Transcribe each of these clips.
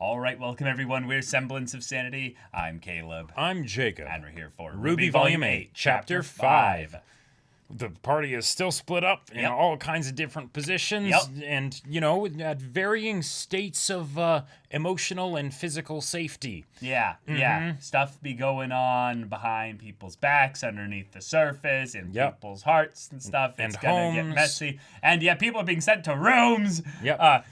All right, welcome everyone. We're Semblance of Sanity. I'm Caleb. I'm Jacob. And we're here for RWBY Volume 8, Chapter 5. The party is still split up in all kinds of different positions and, you know, at varying states of emotional and physical safety. Yeah, yeah. Stuff be going on behind people's backs, underneath the surface, in people's hearts and stuff. It's gonna get messy. And yeah, people are being sent to rooms. Yep.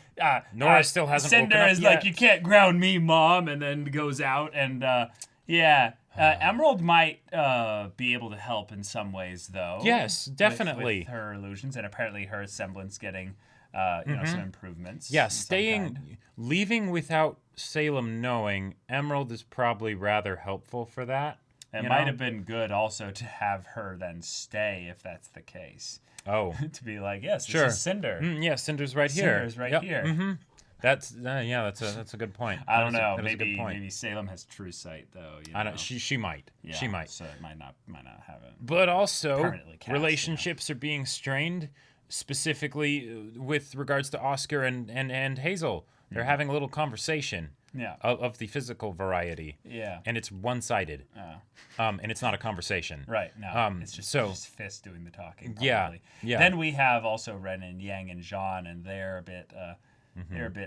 Nora still hasn't woken Cinder up is yet. like, you can't ground me, Mom, and then goes out. And Emerald might be able to help in some ways, though. Yes, definitely. With her illusions, and apparently her semblance getting, you know, some improvements. Yeah, leaving without Salem knowing, Emerald is probably rather helpful for that. It might have been good also to have her then stay, if that's the case. Oh. To be like, yes, this is Cinder. Yeah, Cinder's right here. Cinder's right here. That's that's a good point. I don't know. Maybe Salem has true sight though. You know? I know she might. Yeah, she might. So it might not have it. But also, permanently cast, relationships are being strained, specifically with regards to Oscar and Hazel. They're having a little conversation. Yeah. Of the physical variety. Yeah. And it's one-sided. And it's not a conversation. Right. No. It's just Fist doing the talking. Probably. Yeah. Then we have also Ren and Yang and Jean, and they're a bit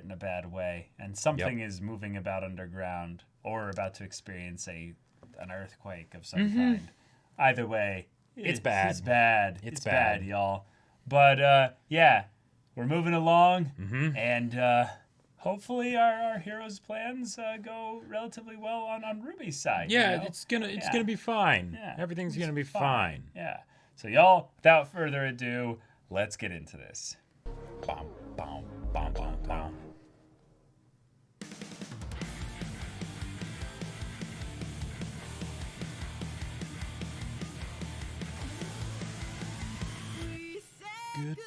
in a bad way, and something is moving about underground, or about to experience an earthquake of some kind. Either way, it's bad. It's bad. It's bad, y'all. But yeah, we're moving along, and hopefully our heroes' plans go relatively well on RWBY's side. Yeah, you know? it's gonna be fine. Yeah, everyth's gonna be fine. Yeah. So y'all, without further ado, let's get into this. Bom, bom, bom, bom, bom.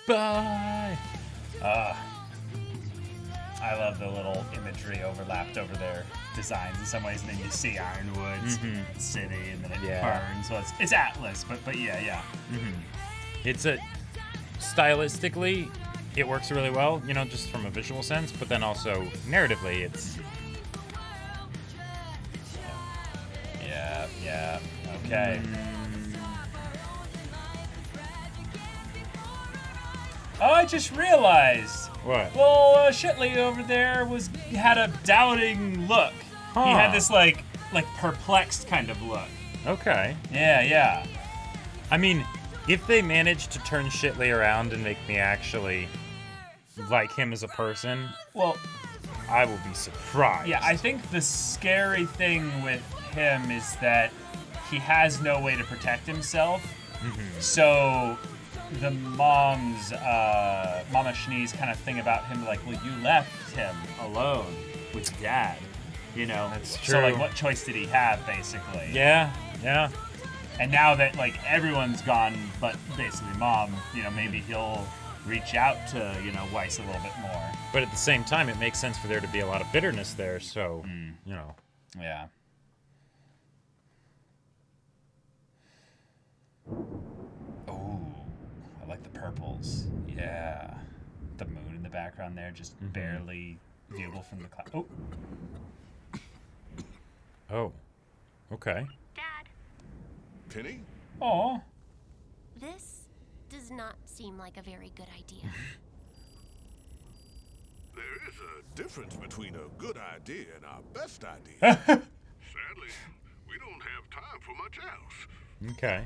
Goodbye. I love the little imagery overlapped over their designs in some ways, and then you see Ironwood's city, and then it burns. So it's Atlas, but yeah. It's stylistically, it works really well, you know, just from a visual sense, but then also narratively, it's... Yeah, okay. Oh, I just realized. What? Well, Shitley over there had a doubting look. Huh. He had this like perplexed kind of look. Okay. Yeah. I mean, if they manage to turn Shitley around and make me actually like him as a person, well, I will be surprised. Yeah, I think the scary thing with him is that he has no way to protect himself. So the Mama Schnee's kind of thing about him, like, well, you left him alone with Dad, you know? That's true. So, like, what choice did he have, basically? Yeah. And now that, like, everyone's gone, but basically Mom, you know, maybe he'll reach out to, you know, Weiss a little bit more. But at the same time, it makes sense for there to be a lot of bitterness there, so, you know. Yeah. Oh, I like the purples. Yeah. The moon in the background there, just barely viewable from the cloud. Oh. Okay. Dad. Penny? Oh. This does not seem like a very good idea. There is a difference between a good idea and our best idea. Sadly, we don't have time for much else. Okay.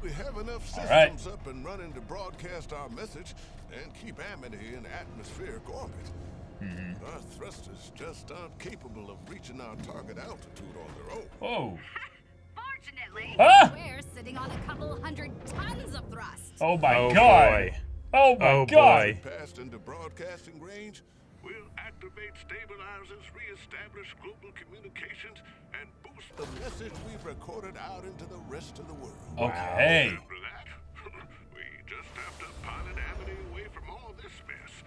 We have enough systems up and running to broadcast our message and keep Amity in atmospheric orbit. Our thrusters just aren't capable of reaching our target altitude on their own. Whoa. Fortunately, we're sitting on a couple 100 tons of thrust. Oh my God. Boy. Oh my God. Boy. Passed into broadcasting range, we'll activate stabilizers, reestablish global communications, and boost the message we've recorded out into the rest of the world. Okay. After that, we just have to pilot Amity away from all this mess.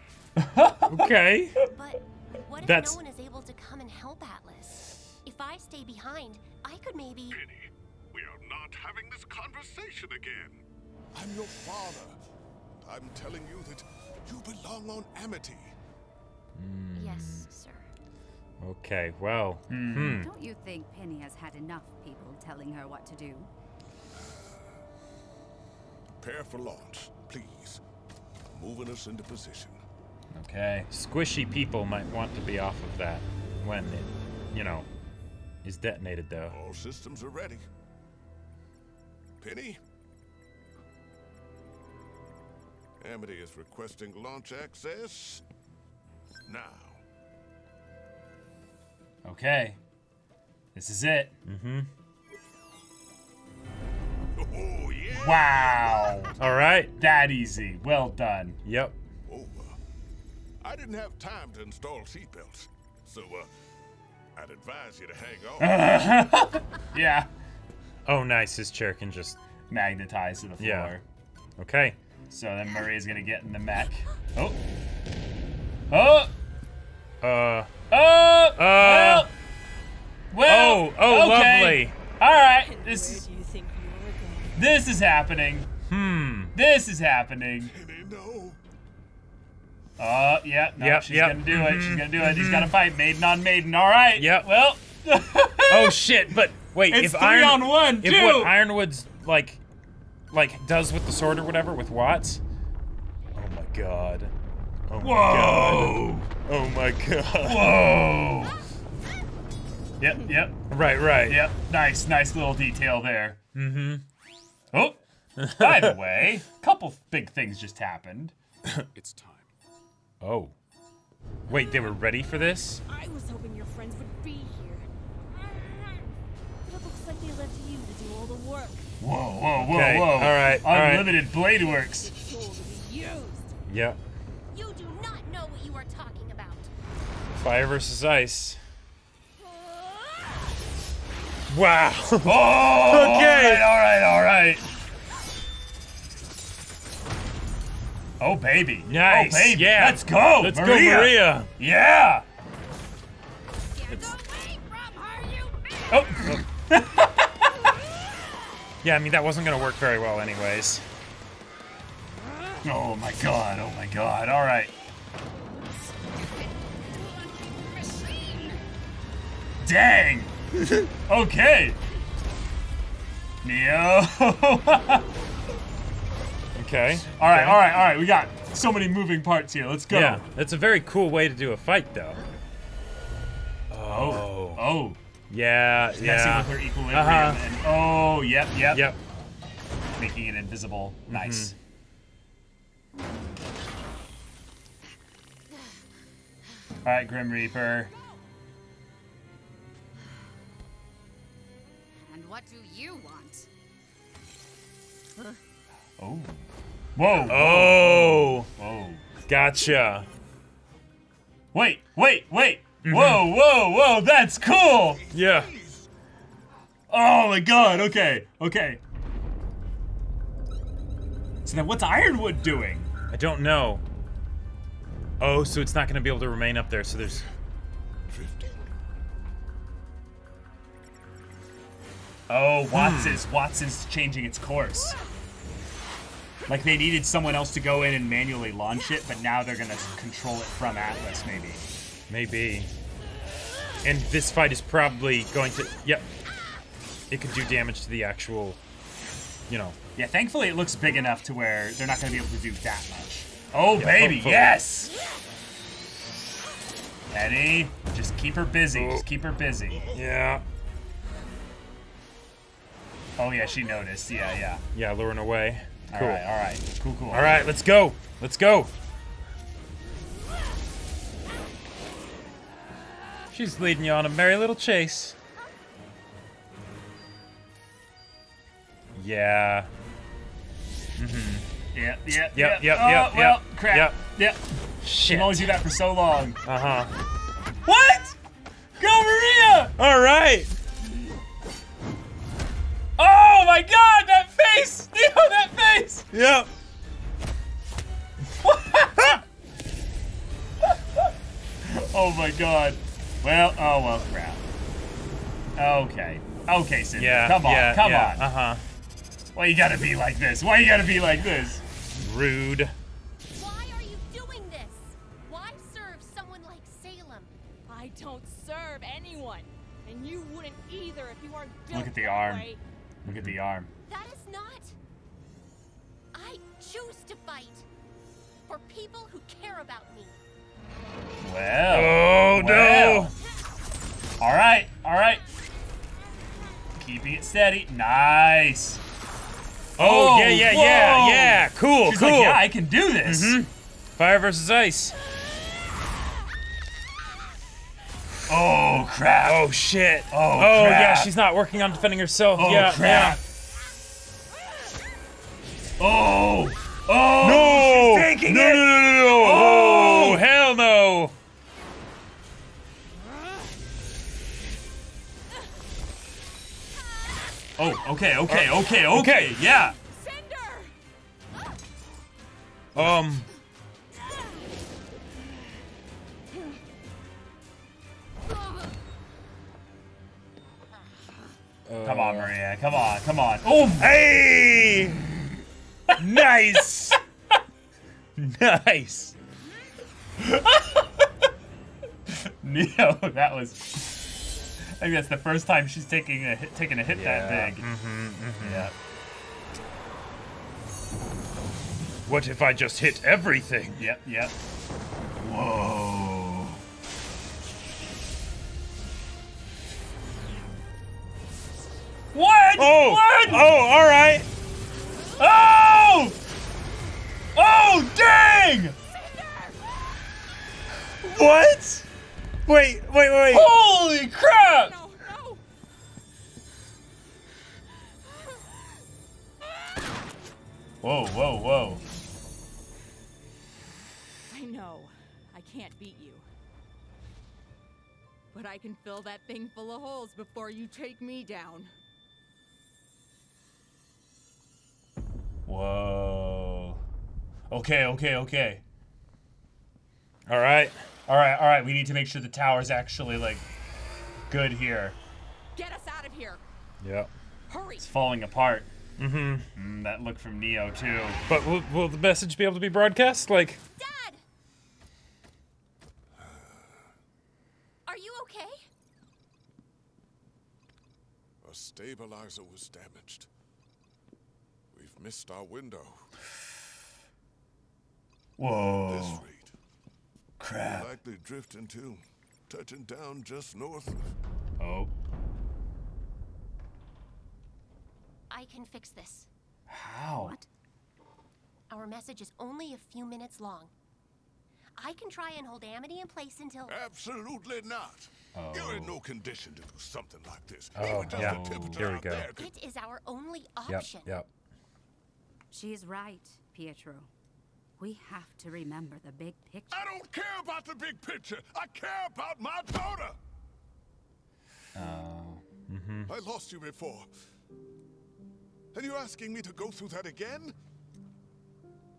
Okay. But what if That's- no one is able to come and help Atlas? If I stay behind, I could maybe... Penny, we are not having this conversation again. I'm your father. I'm telling you that you belong on Amity. Yes, sir. Okay, well, Don't you think Penny has had enough people telling her what to do? Prepare for launch, please. Moving us into position. Okay. Squishy people might want to be off of that when it, you know, is detonated, though. All systems are ready. Penny? Amity is requesting launch access now. Okay. This is it. Oh, yeah! Wow. All right. That easy. Well done. Yep. Oh, I didn't have time to install seatbelts, so I'd advise you to hang on. Yeah. Oh, nice. His chair can just... Magnetized to the floor. Yeah. Okay. So then Maria's gonna get in the mech. Oh. Oh. Well. Oh, okay. lovely. All right. Where do you think you were going? This is happening. This is happening. Penny, no. Yeah. No, Yep, she's yep. gonna do it. She's gonna do it. He's gonna fight maiden on maiden. All right. Yep. Well. Oh shit! But wait, It's if 3 on 1 if too. what Ironwood's like does with the sword or whatever with Watts. Oh my god. Oh my god. Oh my god. Whoa. Yep. Right. Yep. Nice little detail there. Oh. By the way, couple big things just happened. It's time. Oh. Wait, they were ready for this? I was hoping your friends would be here. But it looks like they left you to do all the work. Whoa. Okay, all right, all right. Unlimited blade works. It's all to be used. Yep. You do not know what you are talking about. Fire versus ice. Wow. Oh. Okay. All right. Oh baby. Nice. Oh baby. Yeah. Let's go. Let's go, Maria. Yeah. Get away from her, you bitch! Oh. Yeah, I mean that wasn't gonna work very well anyways. Oh my god. All right. Machine! Dang. Okay. Neo. Okay. All right. We got so many moving parts here. Let's go. Yeah, that's a very cool way to do a fight, though. Oh. Yeah, Messing yeah. with her equilibrium. And, oh, yep. Yep. Making it invisible. Nice. All right, Grim Reaper. And what do you want? Oh. Whoa. Oh, Whoa. gotcha. Wait. Whoa. That's cool. Yeah. Oh my god. Okay. So then what's Ironwood doing? I don't know. Oh, so it's not going to be able to remain up there, so there's... Drifting. Oh, Watson's changing its course. Like they needed someone else to go in and manually launch it, but now they're gonna control it from Atlas, maybe. Maybe. And this fight is probably going to... Yep. It could do damage to the actual, you know... Yeah, thankfully it looks big enough to where they're not gonna be able to do that much. Oh, Yeah, baby, hopefully. yes! Penny, just keep her busy. Just keep her busy. Yeah. Oh yeah, she noticed. Yeah. Yeah, luring away. Cool. All right. Cool. All right, let's go. She's leading you on a merry little chase. Yeah. Yep. Yep. Oh, well, crap. Yep. You Shit. can only do that for so long. Uh-huh. What? Go Maria! All right. Oh my god, that face! Neo, that face! Yep. Oh my god. Well, crap. Okay, Cindy. Yeah. Come on. Uh-huh. Why you gotta be like this? Rude. Why are you doing this? Why serve someone like Salem? I don't serve anyone, and you wouldn't either if you weren't built Look at the that arm. way. Look at the arm. That is not. I choose to fight for people who care about me. Well. Oh, no. All right, all right. Keeping it steady. Nice. Oh, whoa. yeah. Cool, She's cool. like, yeah, I can do this. Fire versus ice. Oh, crap. Oh, shit. Oh, yeah, crap. she's not working on defending herself. Oh, yeah, crap. Oh. Oh. No. She's taking no, it. no. Oh. Oh, hell no. Oh, okay. Yeah. Cinder! Come on, Maria. Come on. Oh, Hey! Nice! Nice! Neo, that was. I think that's the first time she's taking a hit that big. Yeah. What if I just hit everything? Yep. Whoa. What? Oh! What? Oh, alright! Oh! Oh, dang! What? Wait. Holy crap! No. Whoa. I know. I can't beat you. But I can fill that thing full of holes before you take me down. Whoa. Okay. All right. All right. We need to make sure the tower's actually, like, good here. Get us out of here. Yep. Hurry. It's falling apart. That look from Neo, too. But will the message be able to be broadcast? Like, Dad! Are you okay? A stabilizer was damaged. We've missed our window. Whoa. This rate, Crap. likely drifting too, touching down just north of. Oh. I can fix this. How? What? Our message is only a few minutes long. I can try and hold Amity in place until... Absolutely not. You're in no condition to do something like this. Oh, Even just yeah. the temperature Here we out go. there could- It is our only yep. option. She's right, Pietro. We have to remember the big picture. I don't care about the big picture. I care about my daughter. I lost you before. And you're asking me to go through that again?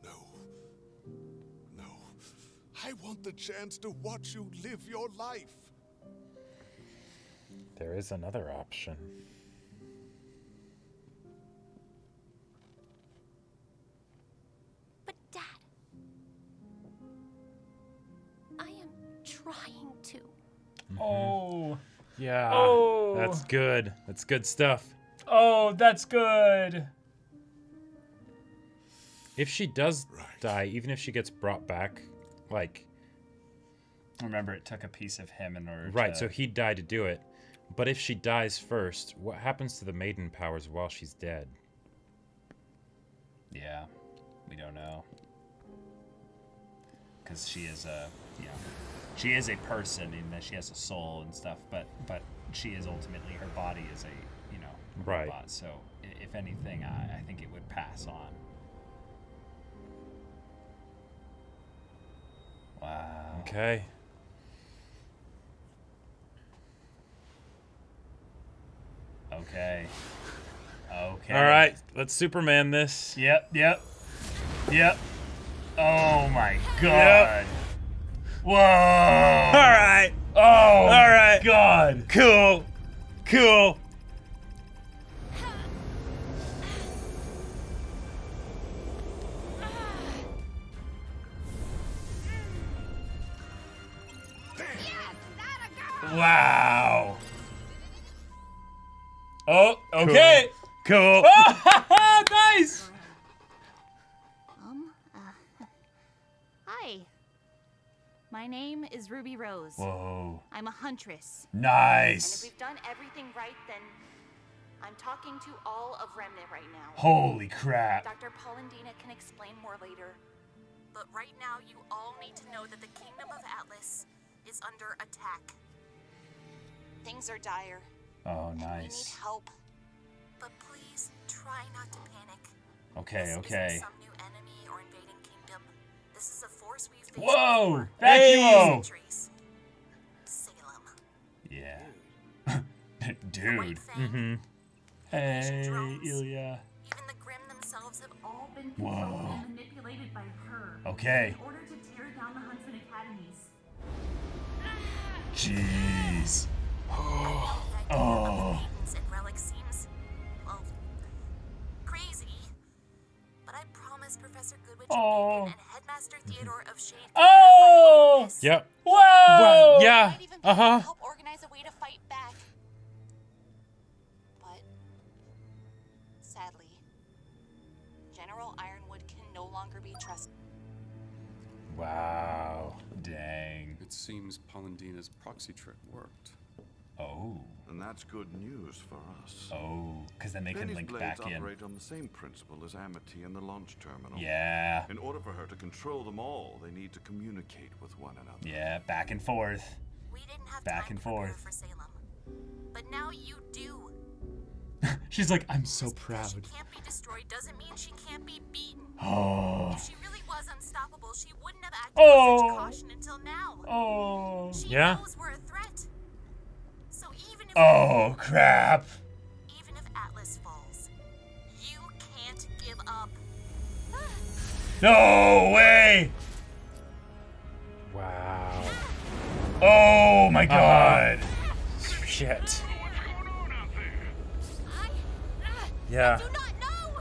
No. I want the chance to watch you live your life. There is another option. But Dad, I am trying to. Oh. Yeah. Oh. That's good. That's good stuff. Oh, that's good. If she does Right. die, even if she gets brought back, like, Remember, it took a piece of him in order right, to... so he'd die to do it. But if she dies first, what happens to the maiden powers while she's dead? Yeah, we don't know. Because she is a, she is a person in that she has a soul and stuff, but she is ultimately, her body is a, Right. robot. So if anything, I think it would pass on. Wow. Okay. Okay. All right, let's Superman this. Yep. Oh my god. Whoa. All right. Oh. All right. God. Cool. Yes, that Wow. Oh, okay. Cool. Nice. Hi. My name is Ruby Rose. Whoa. I'm a huntress. And if Nice. we've done everything right, then I'm talking to all of Remnant right now. Holy crap. Dr. Polendina can explain more later. But right now, you all need to know that the Kingdom of Atlas is under attack. Things are dire. Oh, We need nice. help. But please try not to panic. Okay, This okay. isn't some new enemy or invading kingdom. This is a force we've faced Whoa! before. Vacuum! Centuries. Salem. Yeah. The Dude. White Fang. Hey, drones. Ilya. Even the Grimm themselves have all been Whoa. controlled and manipulated by her. Okay. In order to tear down the Huntsman Academies. Jeez. Oh. And relics seems, well, crazy. But I promise Professor Goodwin Oh. and Headmaster Theodore of Shade. Oh! Yep. Whoa! Yeah. Might even be able Uh-huh. to help organize a way to fight back. But sadly, General Ironwood can no longer be trusted. Wow. Dang. It seems Polendina's proxy trick worked. Oh. And that's good news for us. Oh. Because then they can Penny's link blades back in. operate on the same principle as Amity and the launch terminal. Yeah. In order for her to control them all, they need to communicate with one another. Yeah. Back and forth. We didn't have Back time and to prepare forth. for Salem. But now you do. She's like, I'm so Just because proud. She can't be destroyed doesn't mean she can't be beaten. Oh. If she really was unstoppable, she wouldn't have acted Oh. with such caution until now. Oh. She Yeah. knows we're a threat. So even if Oh, crap. even if Atlas falls, you can't give up. No way. Wow. Oh, my God. Shit. I Yeah. do not know.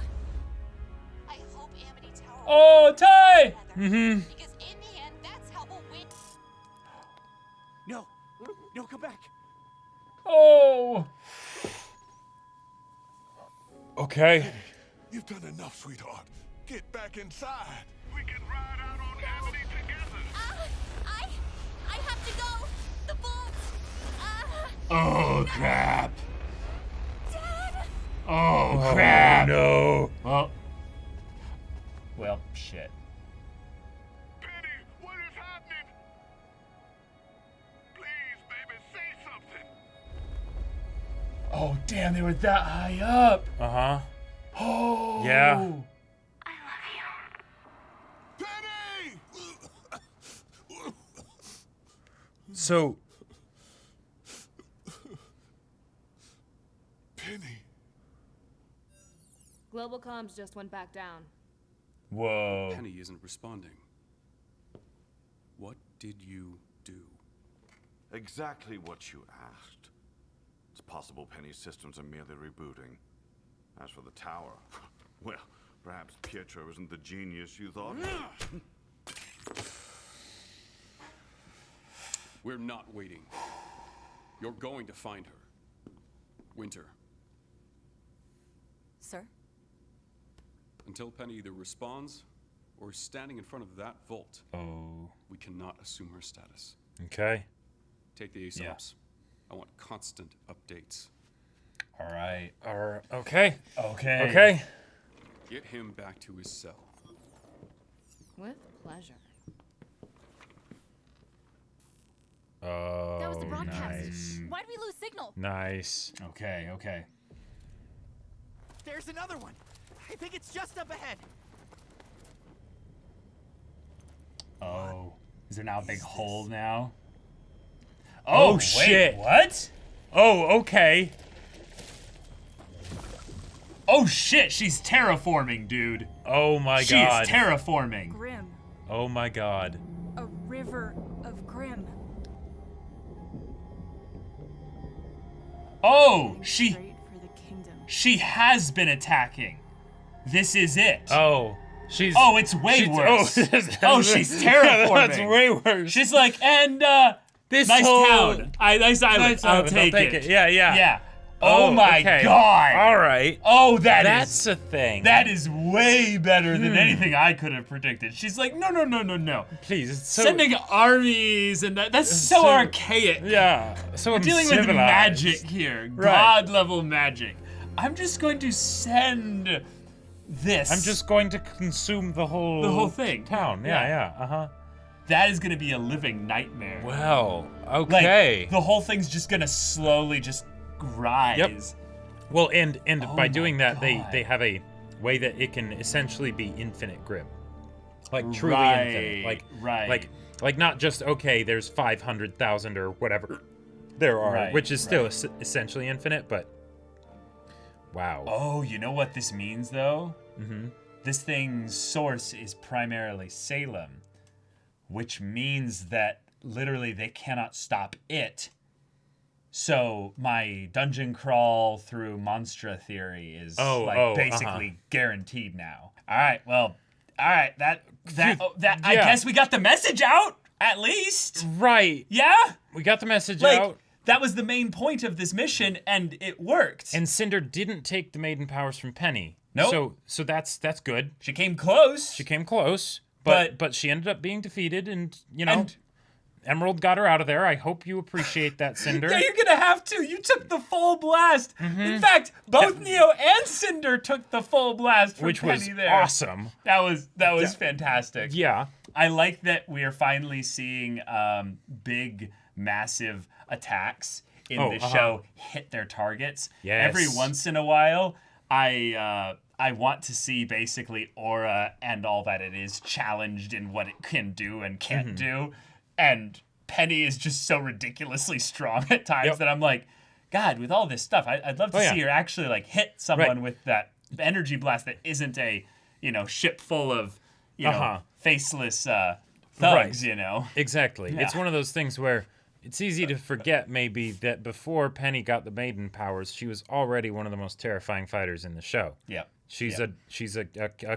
I hope Amity Tower. Oh, Ty. Mm-hmm. Because in the end, that's how we'll win. No, no, come back. Oh. Okay. You've done enough, sweetheart. Get back inside. We can ride out on Amity together. I have to go. The bolts. Oh, crap. Dad. Oh, crap. No. Well. Well, shit. Penny, what is happening? Please, baby, say something. Oh, damn, they were that high up. Uh-huh. Oh. Yeah. Penny! So, Penny. Global comms just went back down. Whoa. Penny isn't responding. What did you do? Exactly what you asked. It's possible Penny's systems are merely rebooting. As for the tower, well, perhaps Pietro isn't the genius you thought. We're not waiting. You're going to find her. Winter. Sir? Until Penny either responds or is standing in front of that vault, Oh. we cannot assume her status. okay. Take the ASOPs. I want constant updates. All right. Okay. Okay. Okay. Get him back to his cell. With pleasure. Oh, That was the broadcast. nice. Why did we lose signal? Nice. Okay, okay. There's another one. I think it's just up ahead. Oh. Is there now a big hole now? Oh, wait, shit. What? Oh, okay. Oh, shit. She's terraforming, dude. Oh my She god. is terraforming. Grim. Oh my god. A river of Grim. Oh, she Straight for the kingdom. she has been attacking. This is it. Oh. She's Oh, it's way worse. Oh, Oh, she's terraforming. That's way worse. She's like, and This nice whole... town. Nice island. Nice I'll island. take it. Yeah. Yeah. Oh my okay. God. All right. Oh, that's a thing. That is way better than anything I could have predicted. She's like, no. Please, it's so... Sending armies and that's so archaic. Yeah. So We're dealing with magic here. Right. God level magic. I'm just going to send this. I'm just going to consume the whole thing. Town. Yeah. Uh-huh. That is going to be a living nightmare. Well, okay. Like, the whole thing's just going to slowly just rise. Yep. Well, and Oh by doing that, God. they have a way that it can essentially be infinite grim. Like truly infinite. Like not just, okay, there's 500,000 or whatever there are, which is still essentially infinite, but wow. Oh, you know what this means, though? Mm-hmm. This thing's source is primarily Salem, which means that literally they cannot stop it. So my dungeon crawl through Monstra theory is basically guaranteed now. All right, I guess we got the message out at least. Right. Yeah? We got the message out. That was the main point of this mission, and it worked. And Cinder didn't take the maiden powers from Penny. Nope. So that's good. She came close. But she ended up being defeated, and Emerald got her out of there. I hope you appreciate that, Cinder. Yeah, you're gonna have to. You took the full blast. Mm-hmm. In fact, both Neo and Cinder took the full blast from which Penny was there. Awesome. That was fantastic. Yeah. I like that we are finally seeing big, massive attacks in the show hit their targets. Yes. Every once in a while, I want to see basically Aura and all that it is challenged in what it can do and can't do. And Penny is just so ridiculously strong at times that I'm like, God, with all this stuff, I'd love to see her actually like hit someone with that energy blast that isn't a, ship full of, faceless thugs, Exactly. Yeah. It's one of those things where it's easy to forget maybe that before Penny got the maiden powers, she was already one of the most terrifying fighters in the show. Yeah. She's a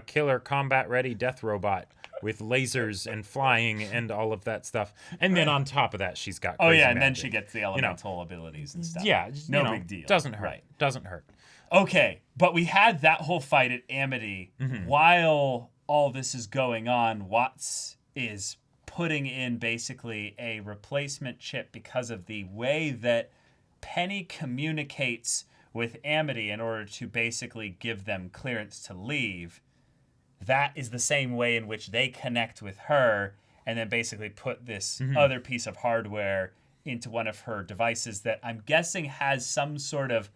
killer combat ready death robot with lasers and flying and all of that stuff. And then on top of that, she's got crazy and then magic. she gets the elemental abilities and stuff. Yeah, no big deal. Doesn't hurt. Right. Doesn't hurt. Okay, but we had that whole fight at Amity. While all this is going on, Watts is putting in basically a replacement chip because of the way that Penny communicates with Amity in order to basically give them clearance to leave. That is the same way in which they connect with her and then basically put this other piece of hardware into one of her devices that I'm guessing has some sort of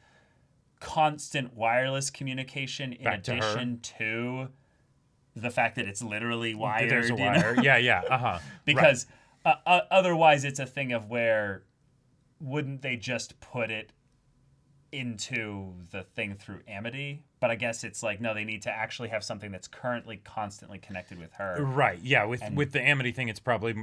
constant wireless communication in addition to the fact that it's literally wired. There's a wire. Yeah. Because otherwise it's a thing of where wouldn't they just put it into the thing through Amity? But I guess it's like, no, they need to actually have something that's currently constantly connected with her. Right, yeah. With the Amity thing, it's probably,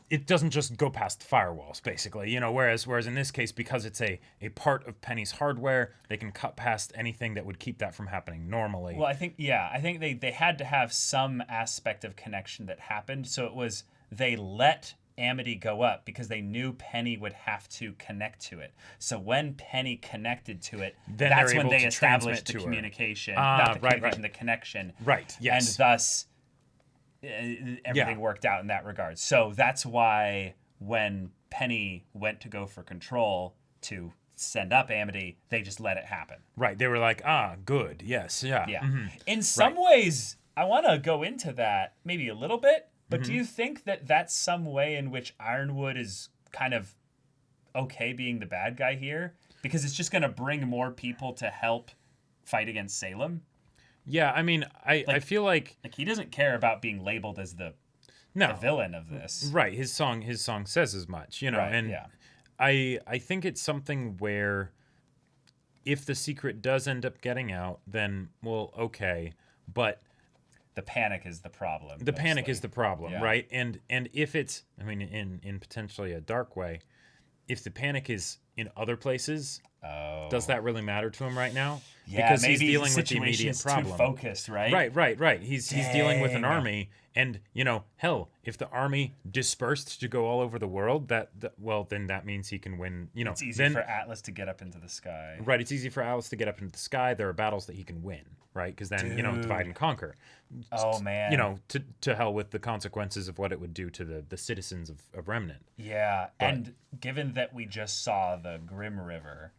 it doesn't just go past the firewalls, basically. Whereas in this case, because it's a part of Penny's hardware, they can cut past anything that would keep that from happening normally. Well, I think they had to have some aspect of connection that happened. So it was, they let Amity go up because they knew Penny would have to connect to it. So when Penny connected to it, that's when they established the communication, not the communication, the connection. Right. Yes. And thus everything worked out in that regard. So that's why when Penny went to go for control to send up Amity, they just let it happen. Right. They were like, good. Yes. Yeah. Yeah. In some ways, I want to go into that maybe a little bit. But do you think that that's some way in which Ironwood is kind of okay being the bad guy here? Because it's just going to bring more people to help fight against Salem? Yeah, I mean, I feel like he doesn't care about being labeled as the villain of this. Right, his song says as much, and I think it's something where if the secret does end up getting out, then well, okay, but the panic is the problem. The panic is the problem, right? And if it's, I mean, in potentially a dark way, if the panic is in other places. Oh. Does that really matter to him right now? Yeah, because maybe he's dealing the with the immediate situation's problem. Too focused, right? Right. He's dealing with an Dang. army, and hell, if the army dispersed to go all over the world, then that means he can win. It's easy for Atlas to get up into the sky. Right, it's easy for Atlas to get up into the sky. There are battles that he can win, right? Because then divide and conquer. Oh man. To hell with the consequences of what it would do to the citizens of Remnant. Yeah, and given that we just saw the Grim River,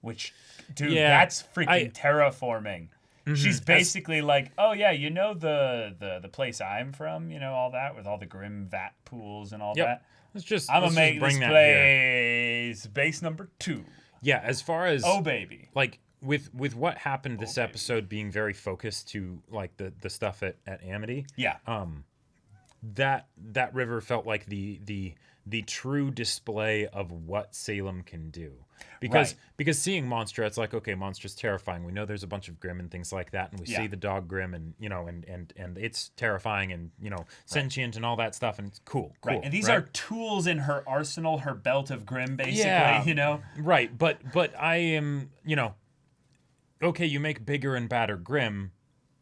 which, dude, Yeah, that's freaking terraforming. She's basically like, oh yeah, the place I'm from, all that with all the Grim vat pools and all that. I'm gonna make this place base number 2. Yeah, as far as baby, like with what happened this episode being very focused to like the stuff at Amity. Yeah. That river felt like the true display of what Salem can do. Because seeing Monstra, it's like, okay, Monstra's terrifying. We know there's a bunch of Grim and things like that, and we see the dog Grim, and and it's terrifying and sentient and all that stuff, and it's cool. Right. And these are tools in her arsenal, her belt of Grim, basically, Right. But I am, okay, you make bigger and badder Grim.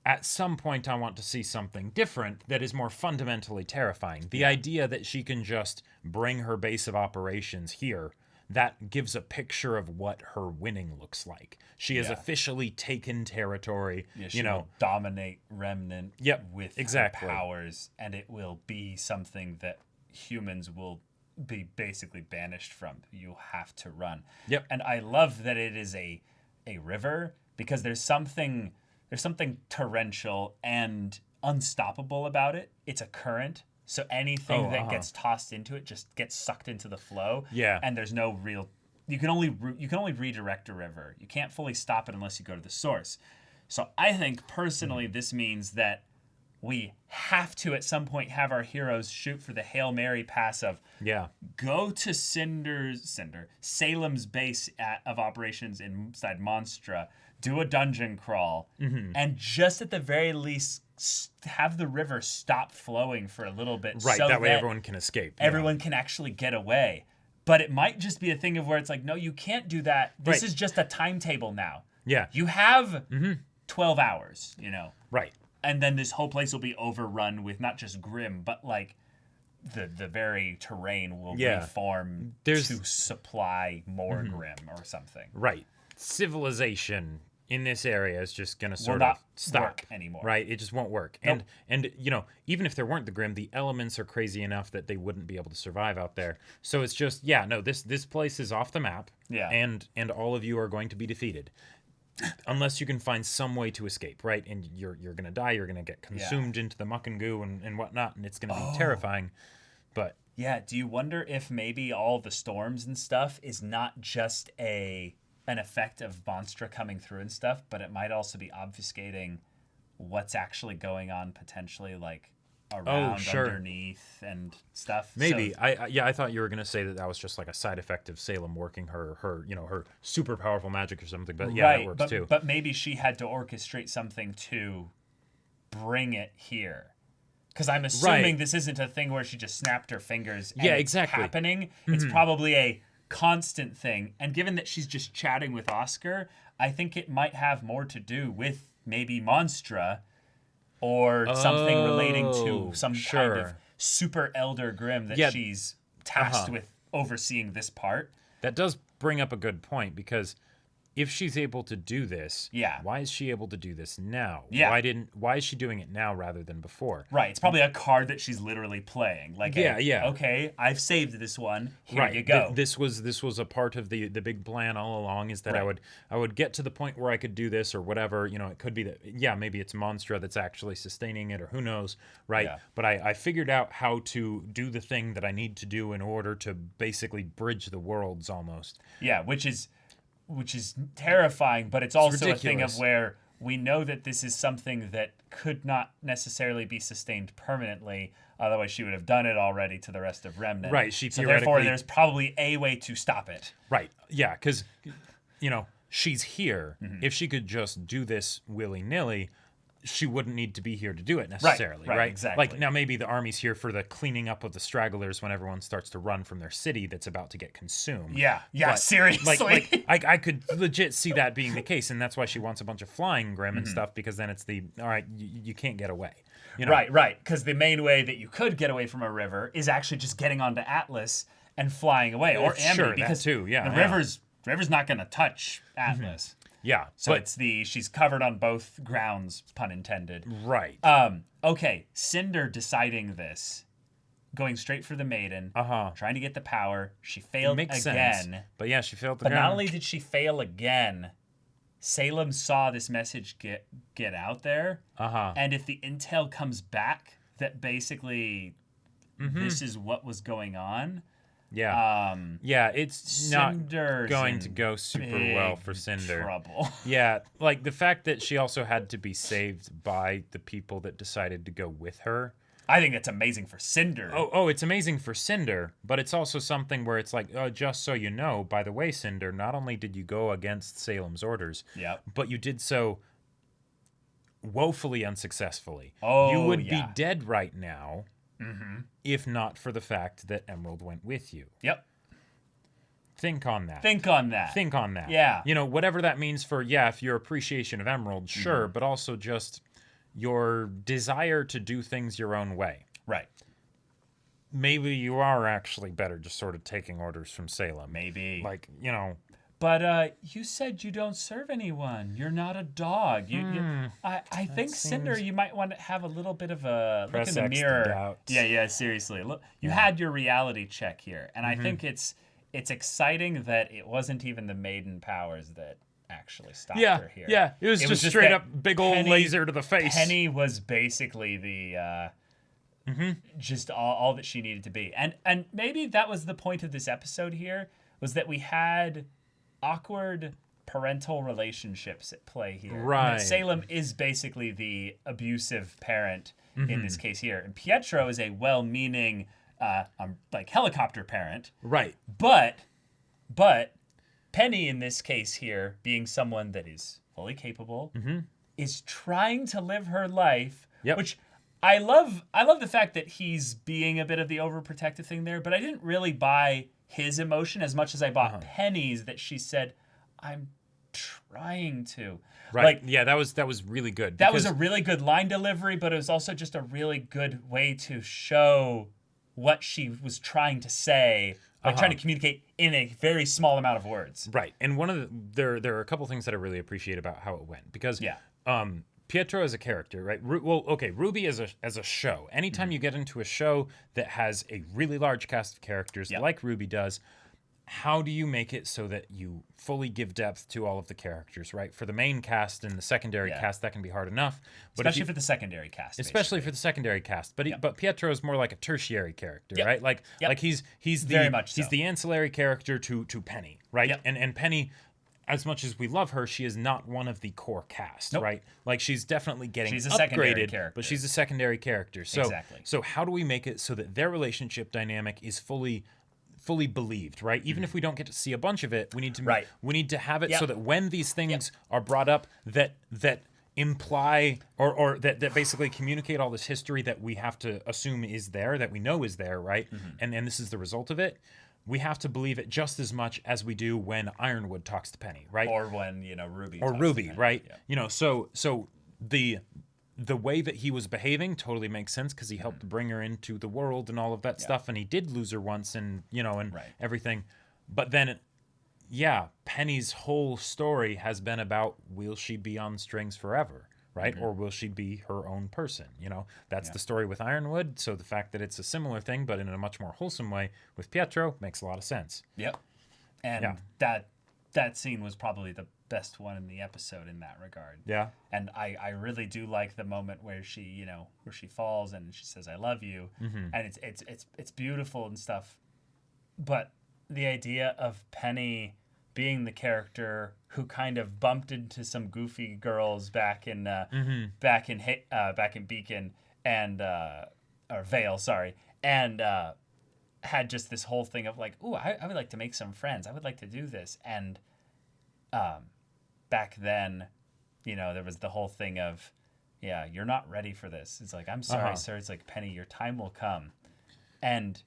At some point, I want to see something different that is more fundamentally terrifying. The idea that she can just bring her base of operations here, that gives a picture of what her winning looks like. She has officially taken territory. Yeah, she will dominate Remnant with her powers, and it will be something that humans will be basically banished from. You'll have to run. Yep. And I love that it is a river, because there's something torrential and unstoppable about it. It's a current. So anything that gets tossed into it just gets sucked into the flow. Yeah. And there's no real. You can only redirect a river. You can't fully stop it unless you go to the source. So I think personally, this means that we have to at some point have our heroes shoot for the Hail Mary pass of go to Salem's base of operations inside Monstra, do a dungeon crawl, and just at the very least have the river stop flowing for a little bit. Right, so that way everyone can escape. Everyone can actually get away. But it might just be a thing of where it's like, no, you can't do that. This is just a timetable now. Yeah. You have 12 hours, Right. And then this whole place will be overrun with not just Grim, but like the very terrain will reform to supply more Grim or something. Right. Civilization in this area is just going to sort of stop work anymore. Right? It just won't work. Nope. And even if there weren't the Grim, the elements are crazy enough that they wouldn't be able to survive out there. So it's just, this place is off the map. Yeah. And all of you are going to be defeated. Unless you can find some way to escape, right? And you're going to die, you're going to get consumed into the muck and goo and whatnot, and it's going to be terrifying. But yeah, do you wonder if maybe all the storms and stuff is not just an effect of Monstra coming through and stuff, but it might also be obfuscating what's actually going on potentially, like around, underneath, and stuff. Maybe. So, I thought you were gonna say that was just like a side effect of Salem working her super powerful magic or something. But yeah, that works too. But maybe she had to orchestrate something to bring it here. Because I'm assuming this isn't a thing where she just snapped her fingers and it's happening. It's probably a constant thing. And given that she's just chatting with Oscar, I think it might have more to do with maybe Monstra or something relating to some kind of super elder Grim that she's tasked with overseeing this part. That does bring up a good point, because if she's able to do this, why is she able to do this now? Yeah. Why is she doing it now rather than before? Right. It's probably a card that she's literally playing. Like, okay, I've saved this one. Here you go. This was a part of the big plan all along, is that I would get to the point where I could do this or whatever. It could be that maybe it's Monstra that's actually sustaining it, or who knows, right? Yeah. But I figured out how to do the thing that I need to do in order to basically bridge the worlds almost. Yeah, which is terrifying, but it's also a thing of where we know that this is something that could not necessarily be sustained permanently. Otherwise, she would have done it already to the rest of Remnant. Right. So therefore, there's probably a way to stop it. Right. Yeah, because, she's here. If she could just do this willy-nilly, she wouldn't need to be here to do it necessarily, right? Exactly. Like now maybe the army's here for the cleaning up of the stragglers when everyone starts to run from their city that's about to get consumed. Yeah, But, seriously. I could legit see that being the case, and that's why she wants a bunch of flying Grim and stuff, because then it's all right, you can't get away. You know? Right. Because the main way that you could get away from a river is actually just getting onto Atlas and flying away, or Amity, sure, because that too, yeah, the yeah. river's not going to touch Atlas. Yeah. So but, it's she's covered on both grounds, pun intended. Right. Okay, Cinder deciding this, going straight for the maiden, trying to get the power. She failed Makes again. sense. But yeah, she failed the But ground. not only did she fail again, Salem saw this message get out there. And if the intel comes back that basically this is what was going on. Yeah. Yeah, it's Cinder's not going in to go super well for Cinder. Trouble. Yeah, like the fact that she also had to be saved by the people that decided to go with her. I think that's amazing for Cinder. Oh, it's amazing for Cinder, but it's also something where it's like, just so you know, by the way, Cinder, not only did you go against Salem's orders, but you did so woefully unsuccessfully. You would be dead right now if not for the fact that Emerald went with you. Yep. Think on that. Think on that. Think on that. Yeah. You know, whatever that means for, if your appreciation of Emerald, sure, but also just your desire to do things your own way. Right. Maybe you are actually better just sort of taking orders from Salem. Maybe. Like, you know. But you said you don't serve anyone. You're not a dog. I think, Cinder, you might want to have a little bit of a look in the mirror. Yeah, seriously. Look, you had your reality check here. And I think it's exciting that it wasn't even the maiden powers that actually stopped her here. Yeah, it was just straight up big old laser to the face. Penny was basically the just all that she needed to be. And maybe that was the point of this episode here, was that we had awkward parental relationships at play here. Right. And Salem is basically the abusive parent in this case here. And Pietro is a well-meaning like helicopter parent. Right. But Penny in this case here, being someone that is fully capable, is trying to live her life, which I love the fact that he's being a bit of the overprotective thing there, but I didn't really buy his emotion as much as I bought Penny's, that she said, I'm trying to. Right. Like, yeah, that was really good. That was a really good line delivery, but it was also just a really good way to show what she was trying to say, like trying to communicate in a very small amount of words. Right. And one of there are a couple things that I really appreciate about how it went, because Pietro as a character, right? RWBY as a show. Anytime you get into a show that has a really large cast of characters like RWBY does, how do you make it so that you fully give depth to all of the characters, right? For the main cast and the secondary cast, that can be hard enough. But especially for the secondary cast. Especially for the secondary cast. But Pietro is more like a tertiary character, right? Like he's very much he's the ancillary character to Penny, right? And Penny, as much as we love her, she is not one of the core cast, right? Like she's definitely getting she's a secondary upgraded, character. but she's a secondary character. So exactly. So how do we make it so that their relationship dynamic is fully believed, right? Even if we don't get to see a bunch of it, we need to have it so that when these things are brought up that imply or that basically communicate all this history that we have to assume is there, that we know is there, right? And this is the result of it. We have to believe it just as much as we do when Ironwood talks to Penny, right? Or when, RWBY or talks RWBY, to Penny. right? Yeah. So the way that he was behaving totally makes sense, because he helped bring her into the world and all of that stuff, and he did lose her once, and everything. But then, Penny's whole story has been about, will she be on strings forever, right? Or will she be her own person? That's the story with Ironwood. So the fact that it's a similar thing, but in a much more wholesome way with Pietro, makes a lot of sense. Yep. And that scene was probably the best one in the episode in that regard. Yeah. And I really do like the moment where she, where she falls and she says, I love you. And it's beautiful and stuff. But the idea of Penny being the character who kind of bumped into some goofy girls back in Beacon and or Vale, sorry, and had just this whole thing of like, ooh, I would like to make some friends. I would like to do this. And back then, there was the whole thing of, yeah, you're not ready for this. It's like, I'm sorry, sir. It's like, Penny, your time will come. And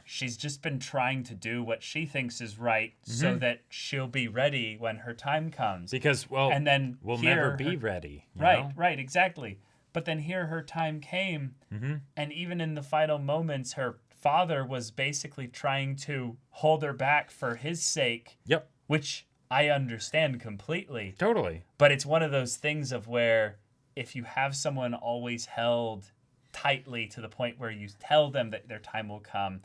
she's just been trying to do what she thinks is right so that she'll be ready when her time comes. Because, well, and then we'll never be ready. Right, exactly. But then here her time came, and even in the final moments, her father was basically trying to hold her back for his sake. Yep. Which I understand completely. Totally. But it's one of those things of where if you have someone always held tightly to the point where you tell them that their time will come,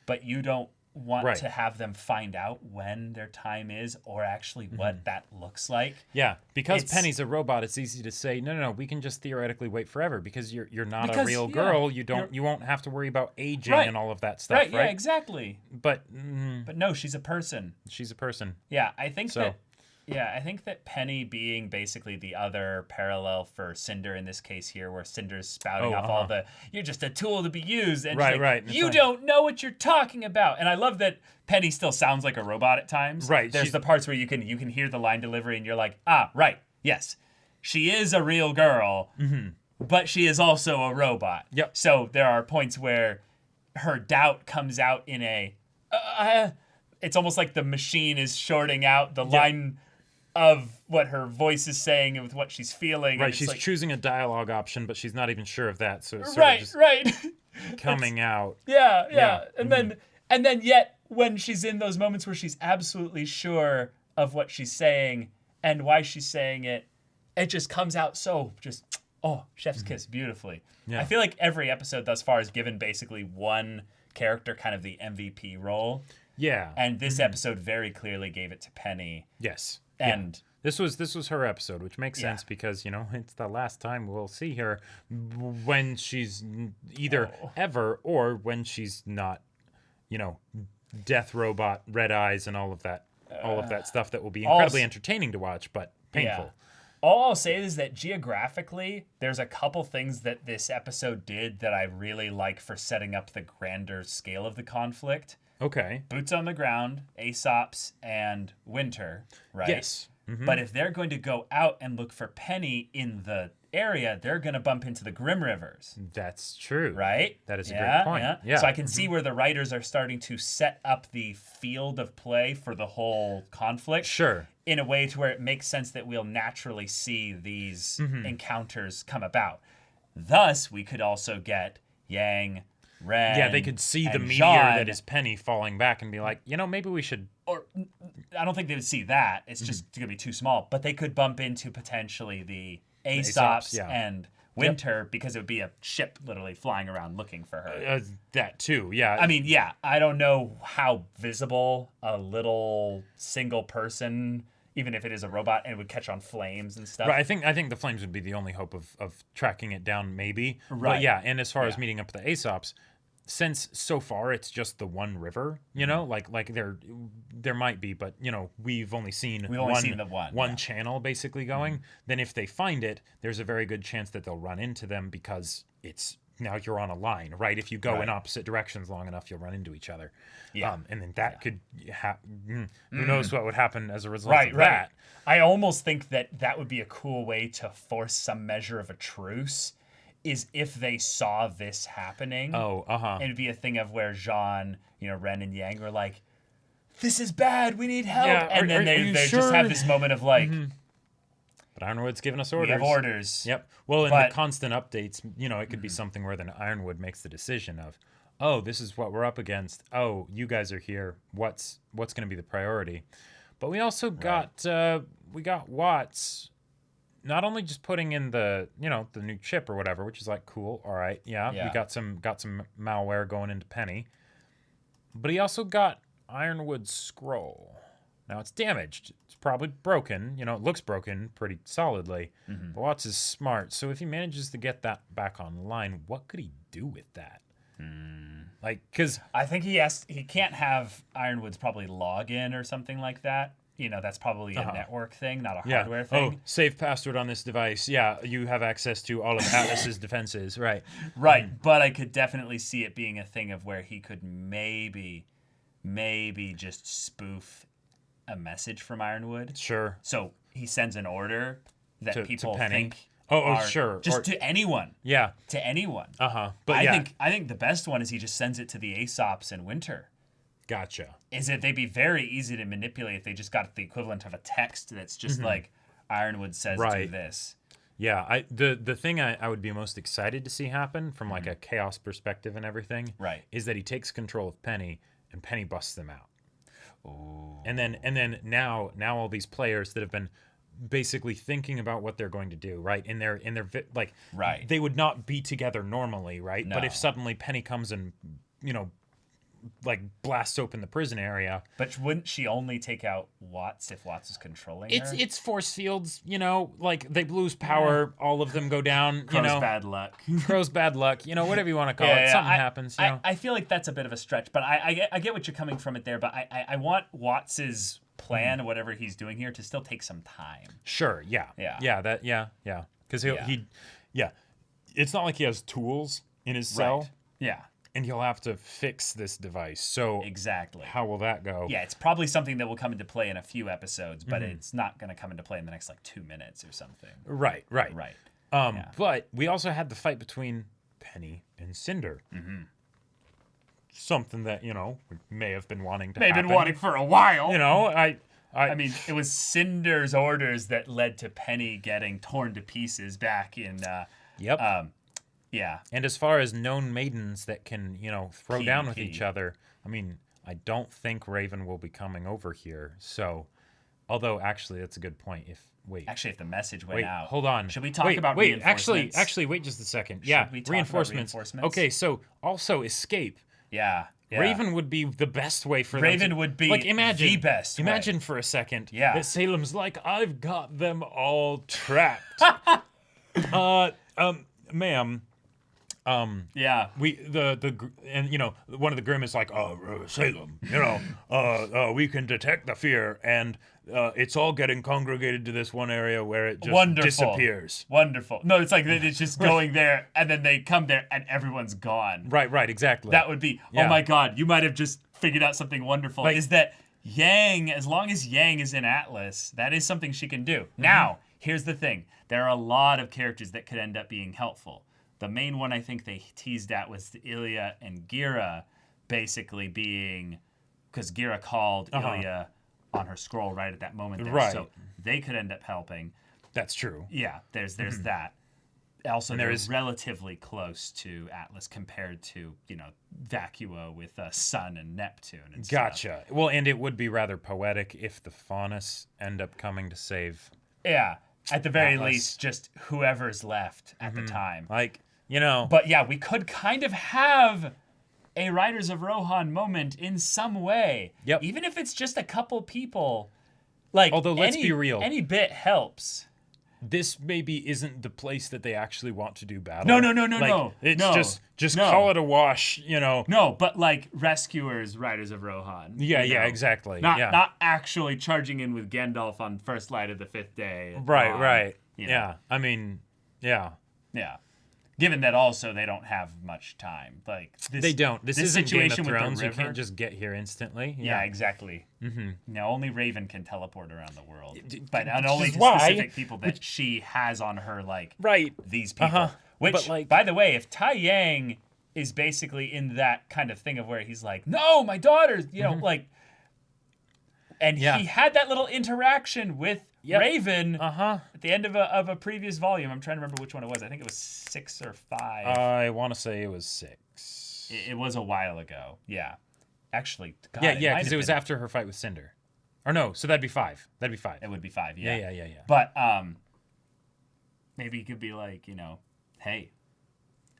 but you don't want to have them find out when their time is or actually what that looks like. Yeah, because Penny's a robot, it's easy to say, no, we can just theoretically wait forever because you're not a real girl. You won't have to worry about aging and all of that stuff, right? Yeah, exactly. But no, she's a person. She's a person. Yeah, I think that. Yeah, I think that Penny being basically the other parallel for Cinder in this case here, where Cinder's spouting off all the, you're just a tool to be used. And you don't know what you're talking about. And I love that Penny still sounds like a robot at times. Right. There's the parts where you can hear the line delivery and you're like, right, yes. She is a real girl, but she is also a robot. Yep. So there are points where her doubt comes out in a, it's almost like the machine is shorting out the line of what her voice is saying and with what she's feeling. Right, she's choosing a dialogue option, but she's not even sure of that, so it's sort of just coming out. Yeah. And then yet when she's in those moments where she's absolutely sure of what she's saying and why she's saying it, it just comes out so just, chef's kiss beautifully. Yeah. I feel like every episode thus far has given basically one character kind of the MVP role. Yeah. And this episode very clearly gave it to Penny. Yes. And this was her episode, which makes sense because, it's the last time we'll see her when she's either ever or when she's not, death robot, red eyes, and all of that stuff that will be incredibly entertaining to watch, but painful. Yeah. All I'll say is that geographically, there's a couple things that this episode did that I really like for setting up the grander scale of the conflict. Okay. Boots on the ground, Aesop's, and Winter, right? Yes. But if they're going to go out and look for Penny in the area, they're going to bump into the Grim Rivers. That's true. Right? That is a great point. Yeah. So I can see where the writers are starting to set up the field of play for the whole conflict. Sure. In a way to where it makes sense that we'll naturally see these encounters come about. Thus, we could also get Yang, Ren, yeah, they could see the meteor Jean, that is Penny falling back and be like, maybe we should. Or I don't think they would see that. It's just going to be too small. But they could bump into potentially the Aesop's and Winter because it would be a ship literally flying around looking for her. That too, yeah. I mean, yeah, I don't know how visible a little single person, even if it is a robot, and it would catch on flames and stuff. Right, I think the flames would be the only hope of tracking it down, maybe. Right. But yeah, and as far as meeting up with the Aesop's, since so far it's just the one river, like there might be, but we've only seen the one channel basically going. Then if they find it, there's a very good chance that they'll run into them because it's now you're on a line, right? If you go in opposite directions long enough, you'll run into each other. Yeah, and then that could who knows what would happen as a result of that. Right. I almost think that would be a cool way to force some measure of a truce. Is if they saw this happening. It'd be a thing of where Jean, Ren and Yang were like, this is bad, we need help. Yeah, and then they just have this moment of like, but Ironwood's giving us orders. We have orders. Yep. Well, in the constant updates, it could be something where then Ironwood makes the decision of, this is what we're up against. Oh, you guys are here. What's going to be the priority? But we also got Watts. Not only just putting in the the new chip or whatever, which is like cool, all right, we got some malware going into Penny, but he also got Ironwood's scroll. Now it's damaged, it's probably broken. It looks broken pretty solidly. But Watts is smart, so if he manages to get that back online, what could he do with that? Because I think he can't have Ironwood's probably login or something like that. That's probably a network thing, not a hardware thing. Oh, save password on this device. Yeah, you have access to all of Atlas's defenses. Right. Right. But I could definitely see it being a thing of where he could maybe just spoof a message from Ironwood. Sure. So he sends an order that people think sure. Just to anyone. Yeah. To anyone. But I think the best one is he just sends it to the Aesops in Winter. Gotcha. Is that they'd be very easy to manipulate if they just got the equivalent of a text that's just like Ironwood says do this. Yeah, the thing I would be most excited to see happen from like a chaos perspective and everything, is that he takes control of Penny and Penny busts them out. Ooh. And then now all these players that have been basically thinking about what they're going to do, right? In their like they would not be together normally, right? No. But if suddenly Penny comes and, you know, like blasts open the prison area. But wouldn't she only take out Watts if Watts is controlling her? It's force fields, you know, like they lose power, all of them go down, Crow's you know. bad luck. Crow's bad luck, you know, whatever you want to call it. Something happens, you know. I feel like that's a bit of a stretch, but I get what you're coming from it there, but I want Watts's plan, whatever he's doing here, to still take some time. Sure, yeah. Because it's not like he has tools in his cell. Right. Yeah. And he'll have to fix this device. So exactly, how will that go? Yeah, it's probably something that will come into play in a few episodes, but it's not going to come into play in the next like 2 minutes or something. Right. But we also had the fight between Penny and Cinder. Something that, you know, may have been wanting to happen. Been wanting for a while. You know, I mean, it was Cinder's orders that led to Penny getting torn to pieces back in. Yeah. And as far as known maidens that can, you know, throw down with each other, I mean, I don't think Raven will be coming over here. So, although actually that's a good point. If the message went out. Hold on. Should we talk about reinforcements? Actually, wait just a second. Should we talk about reinforcements? Okay, so also escape. Yeah. Raven would be the best way for Raven would be like imagine the best. Imagine for a second. Yeah. That Salem's like, I've got them all trapped. Ma'am. And you know, one of the Grimm is like, Salem, you know, we can detect the fear, and it's all getting congregated to this one area where it just disappears. Wonderful. No, it's like it's just going there, and then they come there, and everyone's gone. Right, exactly. That would be, oh my God, you might have just figured out something wonderful. Is that Yang, as long as Yang is in Atlas, that is something she can do. Now, here's the thing. There are a lot of characters that could end up being helpful. The main one I think they teased at was Ilya and Gira basically being, because Gira called Ilya on her scroll right at that moment there. Right. So they could end up helping. That's true. Yeah, there's that. Also, they're relatively close to Atlas compared to, you know, Vacua with Sun and Neptune and Gotcha. stuff. Well, and it would be rather poetic if the Faunus end up coming to save. Yeah, at the very least, just whoever's left at the time. Like, you know. But yeah, we could kind of have a Riders of Rohan moment in some way. Yep. Even if it's just a couple people. Like, although, let's be real. Any bit helps. This maybe isn't the place that they actually want to do battle. No. It's just call it a wash, you know. No, but like rescuers, Riders of Rohan. Yeah, exactly. Not actually charging in with Gandalf on first light of the fifth day. Right. You know. Yeah. I mean, yeah. Yeah. Given that also they don't have much time. Like they don't. This isn't Game of Thrones. You can't just get here instantly. Yeah, exactly. Now only Raven can teleport around the world, but and only to specific people that she has on her. Like these people. Which, but like, by the way, if Tai Yang is basically in that kind of thing of where he's like, "No, my daughter's," you know, like, and he had that little interaction with Raven at the end of a previous volume. I'm trying to remember which one it was. I think it was 6 or 5. I want to say it was 6. It was a while ago. Yeah. Actually, God, because it was after her fight with Cinder. Or no, so that'd be 5. That'd be 5. It would be 5, yeah. Yeah. But maybe he could be like, you know, hey.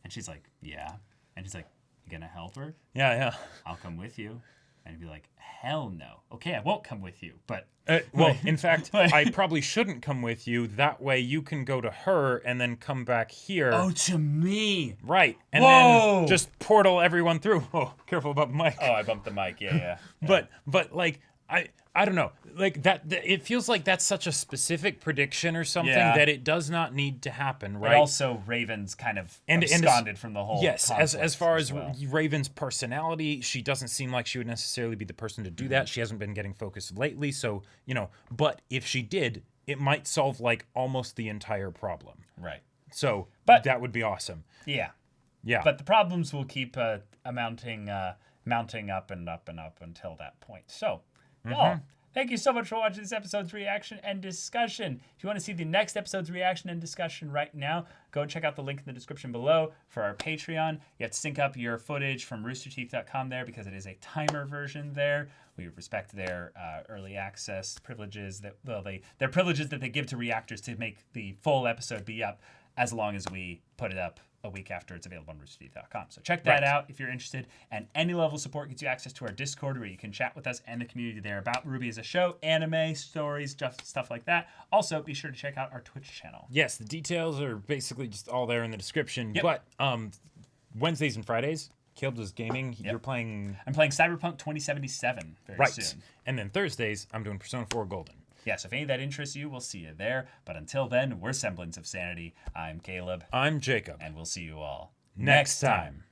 And she's like, yeah. And he's like, you gonna help her? Yeah. I'll come with you. And he'd be like, hell no. Okay, I won't come with you, but... well, in fact, I probably shouldn't come with you. That way you can go to her and then come back here. Oh, to me. Right. And then just portal everyone through. Oh, careful about the mic. Oh, I bumped the mic. Yeah. But like, I don't know. Like that it feels like that's such a specific prediction or something that it does not need to happen, right? But also Raven's kind of absconded from the whole as far as well. Raven's personality, she doesn't seem like she would necessarily be the person to do that. She hasn't been getting focused lately, so, you know, but if she did, it might solve like almost the entire problem. Right. So that would be awesome. Yeah. Yeah. But the problems will keep mounting up and up and up until that point. So, y'all, thank you so much for watching this episode's reaction and discussion. If you want to see the next episode's reaction and discussion right now, go check out the link in the description below for our Patreon. You have to sync up your footage from roosterteeth.com there because it is a timer version there. We respect their early access privileges their privileges that they give to reactors to make the full episode be up as long as we put it up a week after it's available on roosterteeth.com. So check that out if you're interested. And any level of support gets you access to our Discord where you can chat with us and the community there about RWBY as a show, anime, stories, stuff like that. Also, be sure to check out our Twitch channel. Yes, the details are basically just all there in the description. Yep. But Wednesdays and Fridays, Caleb does gaming. You're playing... I'm playing Cyberpunk 2077 very soon. And then Thursdays, I'm doing Persona 4 Golden. Yeah, so if any of that interests you, we'll see you there. But until then, we're Semblance of Sanity. I'm Caleb. I'm Jacob. And we'll see you all next time.